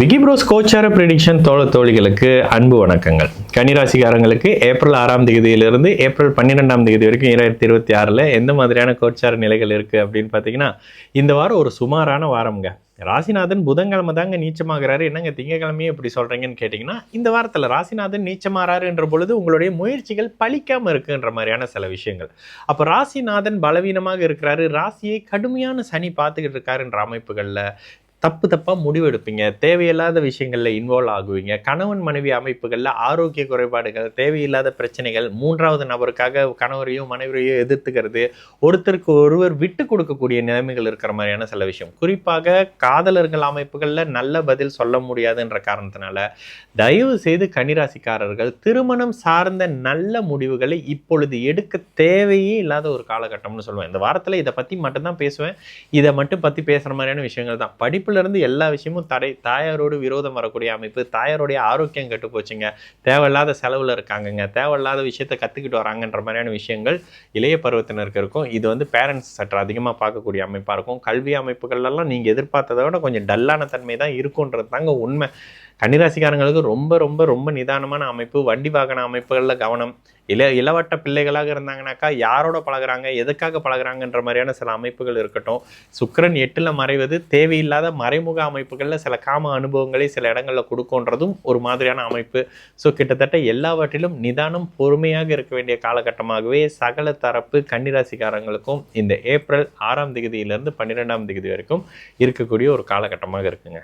Vicky pros கோச்சார prediction தோழிகளுக்கு அன்பு வணக்கங்கள். கன்னிராசிக்காரங்களுக்கு ஏப்ரல் 6ஆம் தேதியிலிருந்து ஏப்ரல் 12ஆம் தேதி வரைக்கும் 2026 எந்த மாதிரியான கோச்சார நிலைகள் இருக்குது அப்படின்னு பார்த்தீங்கன்னா, இந்த வாரம் ஒரு சுமாரான வாரம்ங்க. ராசிநாதன் புதன்கிழமை தாங்க நீச்சமாகிறாரு. என்னங்க திங்கக்கிழமையே இப்படி சொல்கிறீங்கன்னு கேட்டிங்கன்னா, இந்த வாரத்தில் ராசிநாதன் நீச்சமாறாருன்ற பொழுது உங்களுடைய முயற்சிகள் பலிக்காமல் இருக்குன்ற மாதிரியான சில விஷயங்கள். அப்போ ராசிநாதன் பலவீனமாக இருக்கிறாரு, ராசியை கடுமையான சனி பார்த்துக்கிட்டு இருக்காருன்ற அமைப்புகளில் தப்பாக முடிவெடுப்பீங்க, தேவையில்லாத விஷயங்களில் இன்வால்வ் ஆகுவீங்க, கணவன் மனைவி அமைப்புகளில் ஆரோக்கிய குறைபாடுகள், தேவையில்லாத பிரச்சனைகள், மூன்றாவது நபருக்காக கணவரையும் மனைவியையும் எதிர்த்துக்கிறது, ஒருத்தருக்கு ஒருவர் விட்டு கொடுக்கக்கூடிய நிலைமைகள் இருக்கிற மாதிரியான சில விஷயம். குறிப்பாக காதலர்கள் அமைப்புகளில் நல்ல பதில் சொல்ல முடியாதுன்ற காரணத்தினால தயவு செய்து கன்னிராசிக்காரர்கள் திருமணம் சார்ந்த நல்ல முடிவுகளை இப்பொழுது எடுக்க தேவையே இல்லாத ஒரு காலகட்டம்னு சொல்லுவேன். இந்த வாரத்தில் இதை பற்றி மட்டும்தான் பேசுவேன். இதை மட்டும் பற்றி பேசுகிற மாதிரியான விஷயங்கள் தான். படிப்புலேருந்து எல்லா விஷயமும் தடை, தாயாரோடு விரோதம் வரக்கூடிய அமைப்பு, தாயாருடைய ஆரோக்கியம் கெட்டு போச்சுங்க, தேவையில்லாத செலவில் இருக்காங்கங்க, தேவையில்லாத விஷயத்தை கற்றுக்கிட்டு வராங்கன்ற மாதிரியான விஷயங்கள் இளைய பருவத்தினருக்கு இருக்கும். இது பேரண்ட்ஸ் சற்று அதிகமாக பார்க்கக்கூடிய அமைப்பாக இருக்கும். கல்வி அமைப்புகள்லாம் நீங்கள் எதிர்பார்த்ததை விட கொஞ்சம் டல்லான தன்மை தான் இருக்குன்றது தாங்க உண்மை. கன்னிராசிக்காரங்களுக்கு ரொம்ப ரொம்ப ரொம்ப நிதானமான அமைப்பு, வண்டி வாகன அமைப்புகளில் கவனம். இளவட்ட பிள்ளைகளாக இருந்தாங்கனாக்கா யாரோட பழகிறாங்க, எதுக்காக பழகிறாங்கன்ற மாதிரியான சில அமைப்புகள் இருக்கட்டும். சுக்கிரன் 8ல் மறைவது தேவையில்லாத மறைமுக அமைப்புகளில் சில காம அனுபவங்களை சில இடங்களில் கொடுக்குன்றதும் ஒரு மாதிரியான அமைப்பு. ஸோ கிட்டத்தட்ட எல்லாவற்றிலும் நிதானம், பொறுமையாக இருக்க வேண்டிய காலகட்டமாகவே சகல தரப்பு கன்னிராசிக்காரங்களுக்கும் இந்த ஏப்ரல் 6ஆம் தேதியிலிருந்து 12ஆம் தேதி வரைக்கும் இருக்கக்கூடிய ஒரு காலகட்டமாக இருக்குங்க.